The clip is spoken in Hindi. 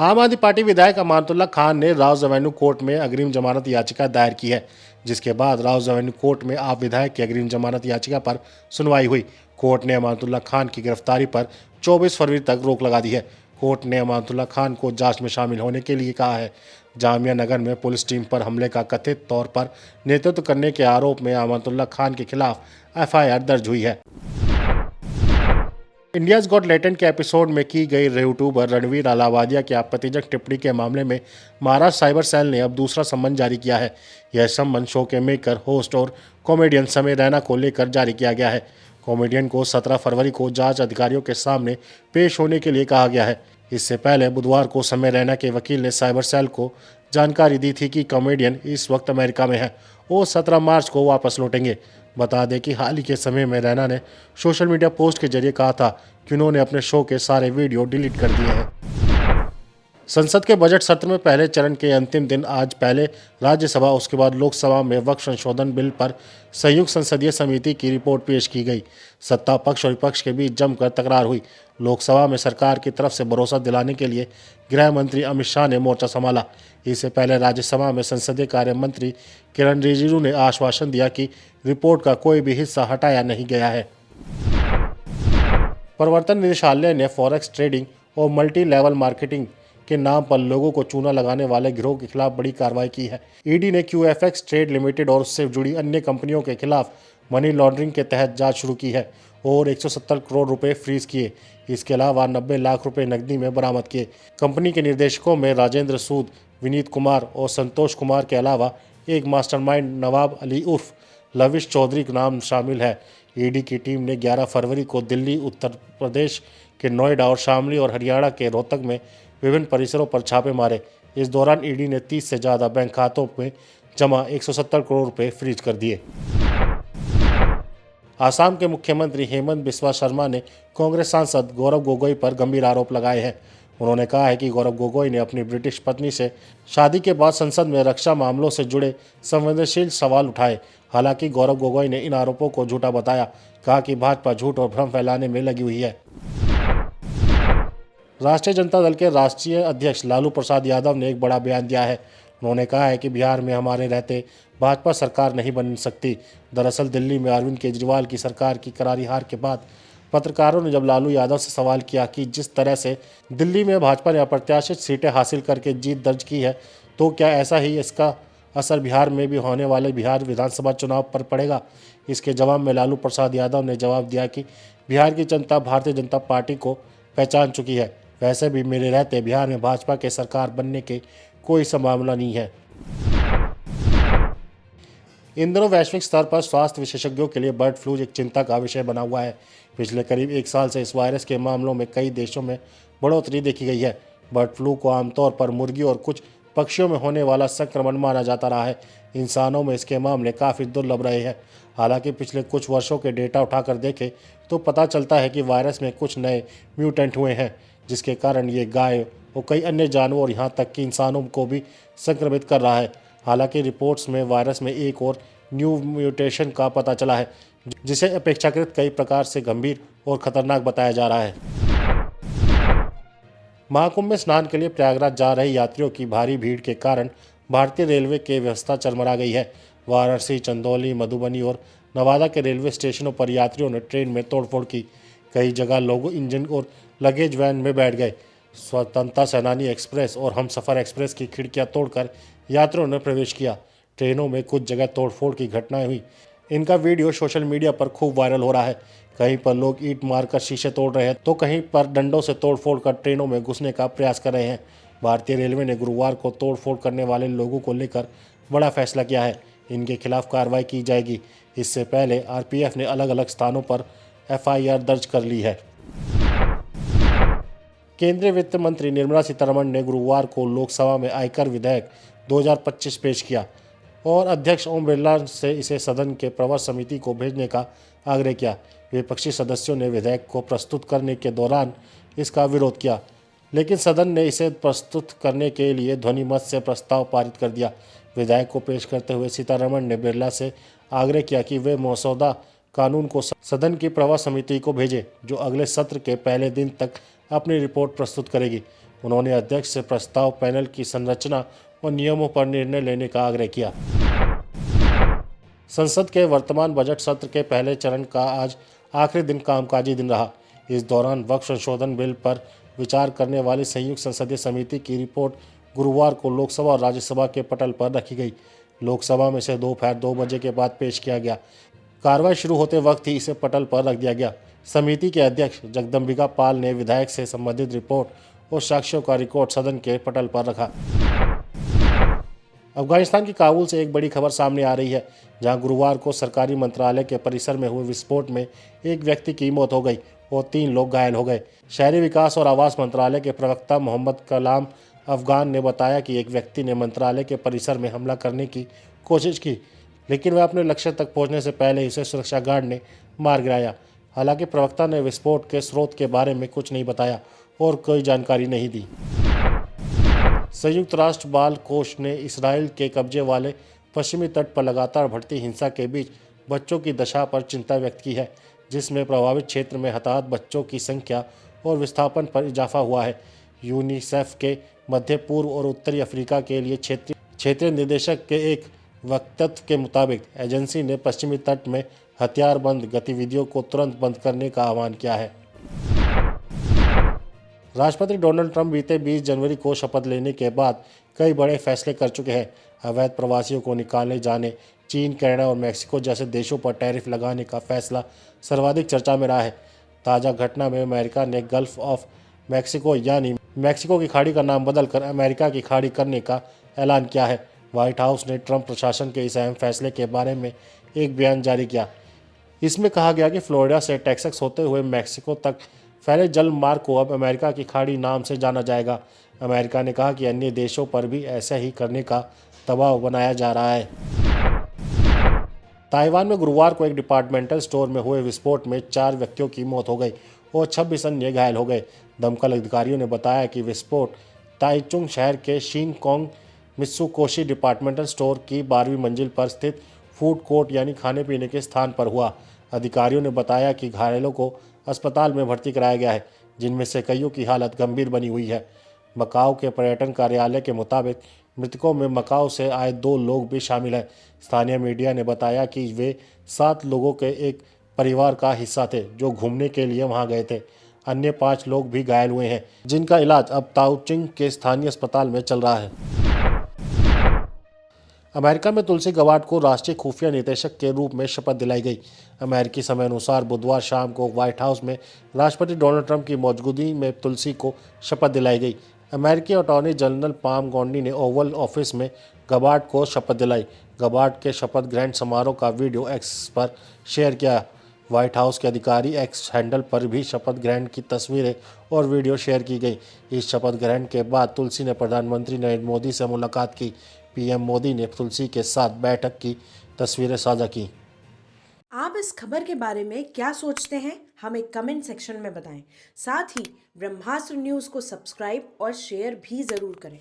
आम आदमी पार्टी विधायक अमानतुल्लाह खान ने राउज एवेन्यू कोर्ट में अग्रिम जमानत याचिका दायर की है, जिसके बाद राउज एवेन्यू कोर्ट में आप विधायक की अग्रिम जमानत याचिका पर सुनवाई हुई। कोर्ट ने अमानतुल्लाह खान की गिरफ्तारी पर 24 फरवरी तक रोक लगा दी है। कोर्ट ने अमानतुल्लाह खान को जांच में शामिल होने के लिए कहा है। जामिया नगर में पुलिस टीम पर हमले का कथित तौर पर नेतृत्व करने के आरोप में अमानतुल्लाह खान के खिलाफ FIR दर्ज हुई है। इंडियाज गॉट टैलेंट के एपिसोड में की गई यूट्यूबर रणवीर अलाहाबादिया की आपत्तिजनक टिप्पणी के मामले में महाराष्ट्र साइबर सेल ने अब दूसरा सम्मन जारी किया है। यह सम्मन शो के मेकर, होस्ट और कॉमेडियन समय रैना को लेकर जारी किया गया है। कॉमेडियन को 17 फरवरी को जांच अधिकारियों के सामने पेश होने के लिए कहा गया है। इससे पहले बुधवार को समय रैना के वकील ने साइबर सेल को जानकारी दी थी कि कॉमेडियन इस वक्त अमेरिका में है और 17 मार्च को वापस लौटेंगे। बता दें कि हाल ही के समय में रैना ने सोशल मीडिया पोस्ट के जरिए कहा था कि उन्होंने अपने शो के सारे वीडियो डिलीट कर दिए हैं। संसद के बजट सत्र में पहले चरण के अंतिम दिन आज पहले राज्यसभा उसके बाद लोकसभा में वक्फ संशोधन बिल पर संयुक्त संसदीय समिति की रिपोर्ट पेश की गई। सत्ता पक्ष और विपक्ष के बीच जमकर तकरार हुई। लोकसभा में सरकार की तरफ से भरोसा दिलाने के लिए गृह मंत्री अमित शाह ने मोर्चा संभाला। इससे पहले राज्यसभा में संसदीय कार्य मंत्री किरण रिजिजू ने आश्वासन दिया कि रिपोर्ट का कोई भी हिस्सा हटाया नहीं गया है। प्रवर्तन निदेशालय ने फॉरेक्स ट्रेडिंग और मल्टी लेवल मार्केटिंग के नाम पर लोगों को चूना लगाने वाले गिरोह के खिलाफ बड़ी कार्रवाई की है। ईडी ने QFX ट्रेड लिमिटेड और उससे जुड़ी अन्य कंपनियों के खिलाफ मनी लॉन्ड्रिंग के तहत जांच शुरू की है और 170 करोड़ रुपए फ्रीज किए। इसके अलावा 90 लाख रुपए नकदी में बरामद किए। कंपनी के निर्देशकों में राजेंद्र सूद, विनीत कुमार और संतोष कुमार के अलावा एक मास्टरमाइंड नवाब अली उर्फ लविश चौधरी का नाम शामिल है। ईडी की टीम ने 11 फरवरी को दिल्ली, उत्तर प्रदेश के नोएडा और शामली और हरियाणा के रोहतक में विभिन्न परिसरों पर छापे मारे। इस दौरान ईडी ने 30 से ज़्यादा बैंक खातों में जमा 170 करोड़ रुपए फ्रीज कर दिए। आसाम के मुख्यमंत्री हेमंत बिस्वा शर्मा ने कांग्रेस सांसद गौरव गोगोई पर गंभीर आरोप लगाए हैं। उन्होंने कहा है कि गौरव गोगोई ने अपनी ब्रिटिश पत्नी से शादी के बाद संसद में रक्षा मामलों से जुड़े संवेदनशील सवाल उठाए। हालांकि गौरव गोगोई ने इन आरोपों को झूठा बताया, कहा कि भाजपा झूठ और भ्रम फैलाने में लगी हुई है। राष्ट्रीय जनता दल के राष्ट्रीय अध्यक्ष लालू प्रसाद यादव ने एक बड़ा बयान दिया है। उन्होंने कहा है कि बिहार में हमारे रहते भाजपा सरकार नहीं बन सकती। दरअसल दिल्ली में अरविंद केजरीवाल की सरकार की करारी हार के बाद पत्रकारों ने जब लालू यादव से सवाल किया कि जिस तरह से दिल्ली में भाजपा ने अप्रत्याशित सीटें हासिल करके जीत दर्ज की है, तो क्या ऐसा ही इसका असर बिहार में भी होने वाले बिहार विधानसभा चुनाव पर पड़ेगा। इसके जवाब में लालू प्रसाद यादव ने जवाब दिया कि बिहार की जनता भारतीय जनता पार्टी को पहचान चुकी है। वैसे भी मेरे रहते बिहार में भाजपा के सरकार बनने की कोई संभावना नहीं है। इन दिनों वैश्विक स्तर पर स्वास्थ्य विशेषज्ञों के लिए बर्ड फ्लू एक चिंता का विषय बना हुआ है। पिछले करीब 1 साल से इस वायरस के मामलों में कई देशों में बढ़ोतरी देखी गई है। बर्ड फ्लू को आमतौर पर मुर्गी और कुछ पक्षियों में होने वाला संक्रमण माना जाता रहा है। इंसानों में इसके मामले काफ़ी दुर्लभ रहे हैं। हालांकि पिछले कुछ वर्षों के डेटा उठाकर देखें तो पता चलता है कि वायरस में कुछ नए म्यूटेंट हुए हैं, जिसके कारण ये गाय और कई अन्य जानवर और यहाँ तक कि इंसानों को भी संक्रमित कर रहा है। हालांकि रिपोर्ट्स में वायरस में एक और न्यू म्यूटेशन का पता चला है, जिसे अपेक्षाकृत कई प्रकार से गंभीर और खतरनाक बताया जा रहा है। महाकुंभ में स्नान के लिए प्रयागराज जा रहे यात्रियों की भारी भीड़ के कारण भारतीय रेलवे की व्यवस्था चरमरा गई है। वाराणसी, चंदौली, मधुबनी और नवादा के रेलवे स्टेशनों पर यात्रियों ने ट्रेन में तोड़फोड़ की। कई जगह लोग इंजन और लगेज वैन में बैठ गए। स्वतंत्रता सेनानी एक्सप्रेस और हमसफर एक्सप्रेस की खिड़कियां तोड़कर यात्रियों ने प्रवेश किया। ट्रेनों में कुछ जगह तोड़फोड़ की घटनाएं हुई। इनका वीडियो सोशल मीडिया पर खूब वायरल हो रहा है। कहीं पर लोग ईंट मारकर शीशे तोड़ रहे हैं, तो कहीं पर डंडों से तोड़फोड़ कर ट्रेनों में घुसने का प्रयास कर रहे हैं। भारतीय रेलवे ने गुरुवार को तोड़फोड़ करने वाले लोगों को लेकर बड़ा फैसला किया है। इनके खिलाफ कार्रवाई की जाएगी। इससे पहले RPF ने अलग अलग स्थानों पर FIR दर्ज कर ली है। केंद्रीय वित्त मंत्री निर्मला सीतारमण ने गुरुवार को लोकसभा में आयकर विधेयक 2025 पेश किया और अध्यक्ष ओम बिरला से इसे सदन के प्रवर समिति को भेजने का आग्रह किया। विपक्षी सदस्यों ने विधेयक को प्रस्तुत करने के दौरान इसका विरोध किया, लेकिन सदन ने इसे प्रस्तुत करने के लिए ध्वनिमत से प्रस्ताव पारित कर दिया। विधेयक को पेश करते हुए सीतारमण ने बिरला से आग्रह किया कि वे मसौदा कानून को सदन की प्रवर समिति को भेजें, जो अगले सत्र के पहले दिन तक अपनी रिपोर्ट प्रस्तुत करेगी। उन्होंने अध्यक्ष से प्रस्ताव पैनल की संरचना और नियमों पर निर्णय लेने का आग्रह किया। संसद के वर्तमान बजट सत्र के पहले चरण का आज आखिरी दिन कामकाजी दिन रहा। इस दौरान वक्फ संशोधन बिल पर विचार करने वाली संयुक्त संसदीय समिति की रिपोर्ट गुरुवार को लोकसभा और राज्यसभा के पटल पर रखी गई। लोकसभा में इसे दोपहर 2 बजे के बाद पेश किया गया। कार्रवाई शुरू होते वक्त ही इसे पटल पर रख दिया गया। समिति के अध्यक्ष जगदम्बिका पाल ने विधायक से संबंधित रिपोर्ट और साक्ष्यों का रिकॉर्ड सदन के पटल पर रखा। अफगानिस्तान की काबुल से एक बड़ी खबर सामने आ रही है, जहां गुरुवार को सरकारी मंत्रालय के परिसर में हुए विस्फोट में एक व्यक्ति की मौत हो गई और 3 लोग घायल हो गए। शहरी विकास और आवास मंत्रालय के प्रवक्ता मोहम्मद कलाम अफगान ने बताया कि एक व्यक्ति ने मंत्रालय के परिसर में हमला करने की कोशिश की, लेकिन वह अपने लक्ष्य तक पहुंचने से पहले उसे सुरक्षा गार्ड ने मार गिराया। हालांकि प्रवक्ता ने विस्फोट के स्रोत के बारे में कुछ नहीं बताया और कोई जानकारी नहीं दी। संयुक्त राष्ट्र बाल कोष ने इसराइल के कब्जे वाले पश्चिमी तट पर लगातार बढ़ती हिंसा के बीच बच्चों की दशा पर चिंता व्यक्त की है, जिसमें प्रभावित क्षेत्र में हताहत बच्चों की संख्या और विस्थापन पर इजाफा हुआ है। यूनिसेफ के मध्य पूर्व और उत्तरी अफ्रीका के लिए क्षेत्रीय निदेशक के एक वक्तव्य के मुताबिक एजेंसी ने पश्चिमी तट में हथियारबंद गतिविधियों को तुरंत बंद करने का आह्वान किया है। राष्ट्रपति डोनाल्ड ट्रंप बीते 20 जनवरी को शपथ लेने के बाद कई बड़े फैसले कर चुके हैं। अवैध प्रवासियों को निकाले जाने, चीन, कनाडा और मैक्सिको जैसे देशों पर टैरिफ लगाने का फैसला सर्वाधिक चर्चा में रहा है। ताज़ा घटना में अमेरिका ने गल्फ ऑफ मैक्सिको यानी मैक्सिको की खाड़ी का नाम बदलकर अमेरिका की खाड़ी करने का ऐलान किया है। व्हाइट हाउस ने ट्रंप प्रशासन के इस अहम फैसले के बारे में एक बयान जारी किया। इसमें कहा गया कि फ्लोरिडा से टेक्सास होते हुए मैक्सिको तक फैले जल मार्ग को अब अमेरिका की खाड़ी नाम से जाना जाएगा। अमेरिका ने कहा कि अन्य देशों पर भी ऐसा ही करने का दबाव बनाया जा रहा है। ताइवान में गुरुवार को एक डिपार्टमेंटल स्टोर में हुए विस्फोट में 4 व्यक्तियों की मौत हो गई और 26 अन्य घायल हो गए। दमकल अधिकारियों ने बताया कि विस्फोट ताइचुंग शहर के शिनकोंग मित्सुकोशी डिपार्टमेंटल स्टोर की 12वीं मंजिल पर स्थित फूड कोर्ट यानी खाने पीने के स्थान पर हुआ। अधिकारियों ने बताया कि घायलों को अस्पताल में भर्ती कराया गया है, जिनमें से कईयों की हालत गंभीर बनी हुई है। मकाओ के पर्यटन कार्यालय के मुताबिक मृतकों में मकाओ से आए 2 लोग भी शामिल हैं। स्थानीय मीडिया ने बताया कि वे 7 लोगों के एक परिवार का हिस्सा थे जो घूमने के लिए वहां गए थे। अन्य 5 लोग भी घायल हुए हैं, जिनका इलाज अब ताओचिंग के स्थानीय अस्पताल में चल रहा है। अमेरिका में तुलसी गबार्ड को राष्ट्रीय खुफिया निदेशक के रूप में शपथ दिलाई गई। अमेरिकी समय अनुसार बुधवार शाम को व्हाइट हाउस में राष्ट्रपति डोनाल्ड ट्रंप की मौजूदगी में तुलसी को शपथ दिलाई गई। अमेरिकी अटॉर्नी जनरल पाम गोंडी ने ओवल ऑफिस में गबार्ड को शपथ दिलाई। गबार्ड के शपथ ग्रहण समारोह का वीडियो एक्स पर शेयर किया। व्हाइट हाउस के आधिकारिक एक्स हैंडल पर भी शपथ ग्रहण की तस्वीरें और वीडियो शेयर की गई। इस शपथ ग्रहण के बाद तुलसी ने प्रधानमंत्री नरेंद्र मोदी से मुलाकात की। पीएम मोदी ने तुलसी के साथ बैठक की तस्वीरें साझा की। आप इस खबर के बारे में क्या सोचते हैं, हमें कमेंट सेक्शन में बताएं। साथ ही ब्रह्मास्त्र न्यूज़ को सब्सक्राइब और शेयर भी ज़रूर करें।